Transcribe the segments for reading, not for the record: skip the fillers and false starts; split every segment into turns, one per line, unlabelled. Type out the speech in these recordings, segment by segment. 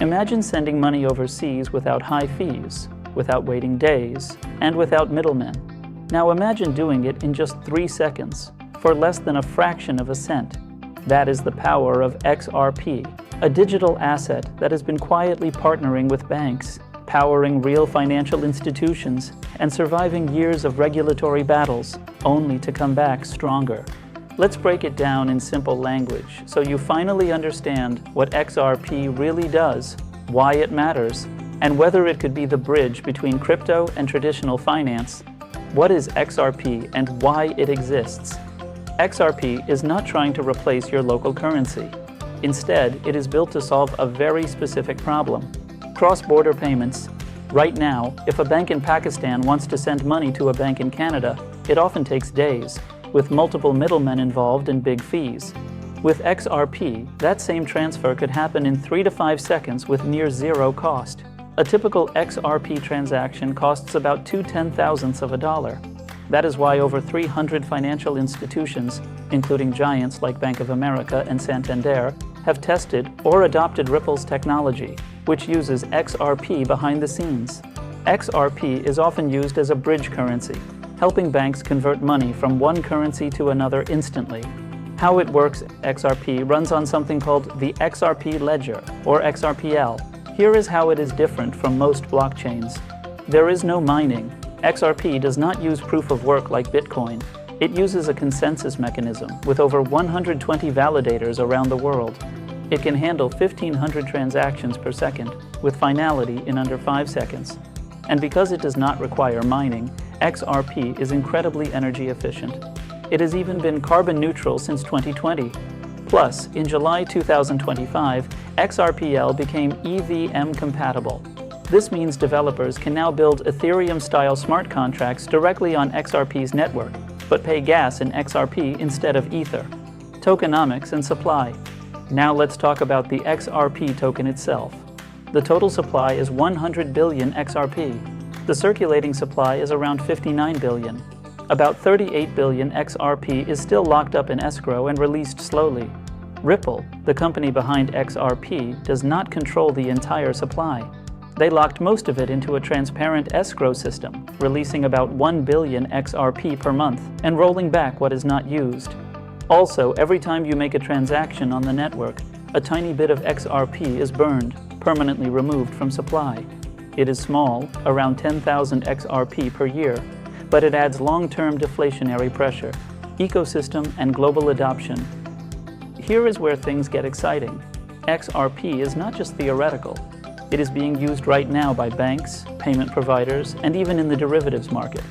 Imagine sending money overseas without high fees, without waiting days, and without middlemen. Now imagine doing it in just 3 seconds, for less than a fraction of a cent. That is the power of XRP, a digital asset that has been quietly partnering with banks, powering real financial institutions, and surviving years of regulatory battles, only to come back stronger. Let's break it down in simple language so you finally understand what XRP really does, why it matters, and whether it could be the bridge between crypto and traditional finance. What is XRP and why it exists? XRP is not trying to replace your local currency. Instead, it is built to solve a very specific problem: cross-border payments. Right now, if a bank in Pakistan wants to send money to a bank in Canada, it often takes days, with multiple middlemen involved and big fees. With XRP, that same transfer could happen in 3 to 5 seconds with near zero cost. A typical XRP transaction costs about 2/10,000ths of a dollar. That is why over 300 financial institutions, including giants like Bank of America and Santander, have tested or adopted Ripple's technology, which uses XRP behind the scenes. XRP is often used as a bridge currency, helping banks convert money from one currency to another instantly. How it works: XRP runs on something called the XRP ledger, or XRPL. Here is how it is different from most blockchains. There is no mining. XRP does not use proof of work like Bitcoin. It uses a consensus mechanism with over 120 validators around the world. It can handle 1,500 transactions per second, with finality in under 5 seconds. And because it does not require mining, XRP is incredibly energy efficient. It has even been carbon neutral since 2020. Plus, in July 2025, XRPL became EVM compatible. This means developers can now build Ethereum-style smart contracts directly on XRP's network, but pay gas in XRP instead of Ether. Tokenomics and supply. Now let's talk about the XRP token itself. The total supply is 100 billion XRP. The circulating supply is around 59 billion. About 38 billion XRP is still locked up in escrow and released slowly. Ripple, the company behind XRP, does not control the entire supply. They locked most of it into a transparent escrow system, releasing about 1 billion XRP per month and rolling back what is not used. Also, every time you make a transaction on the network, a tiny bit of XRP is burned, permanently removed from supply. It is small, around 10,000 XRP per year, but it adds long-term deflationary pressure, ecosystem, and global adoption. Here is where things get exciting. XRP is not just theoretical. It is being used right now by banks, payment providers, and even in the derivatives market.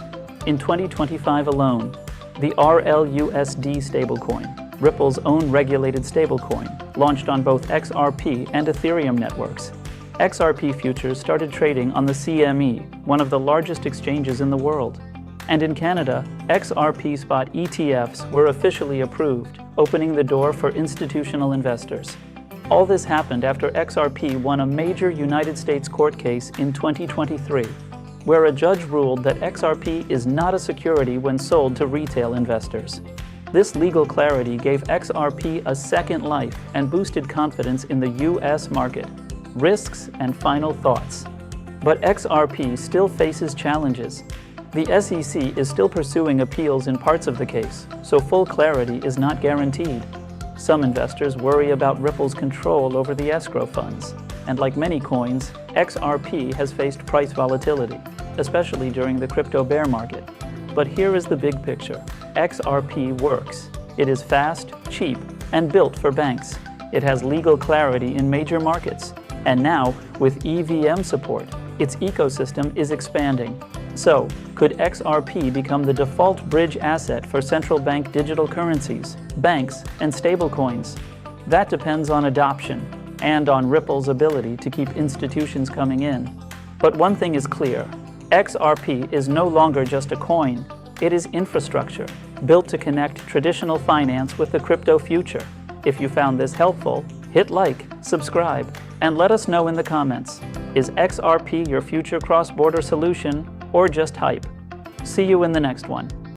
In 2025 alone, the RLUSD stablecoin, Ripple's own regulated stablecoin, launched on both XRP and Ethereum networks. XRP futures started trading on the CME, one of the largest exchanges in the world. And in Canada, XRP spot ETFs were officially approved, opening the door for institutional investors. All this happened after XRP won a major United States court case in 2023, where a judge ruled that XRP is not a security when sold to retail investors. This legal clarity gave XRP a second life and boosted confidence in the US market. Risks and final thoughts. But XRP still faces challenges. The SEC is still pursuing appeals in parts of the case, so full clarity is not guaranteed. Some investors worry about Ripple's control over the escrow funds, and like many coins, XRP has faced price volatility, especially during the crypto bear market. But here is the big picture. XRP works. It is fast, cheap, and built for banks. It has legal clarity in major markets. And now, with EVM support, its ecosystem is expanding. So, could XRP become the default bridge asset for central bank digital currencies, banks, and stablecoins? That depends on adoption and on Ripple's ability to keep institutions coming in. But one thing is clear: XRP is no longer just a coin. It is infrastructure, built to connect traditional finance with the crypto future. If you found this helpful, hit like, subscribe, and let us know in the comments. Is XRP your future cross-border solution, or just hype? See you in the next one.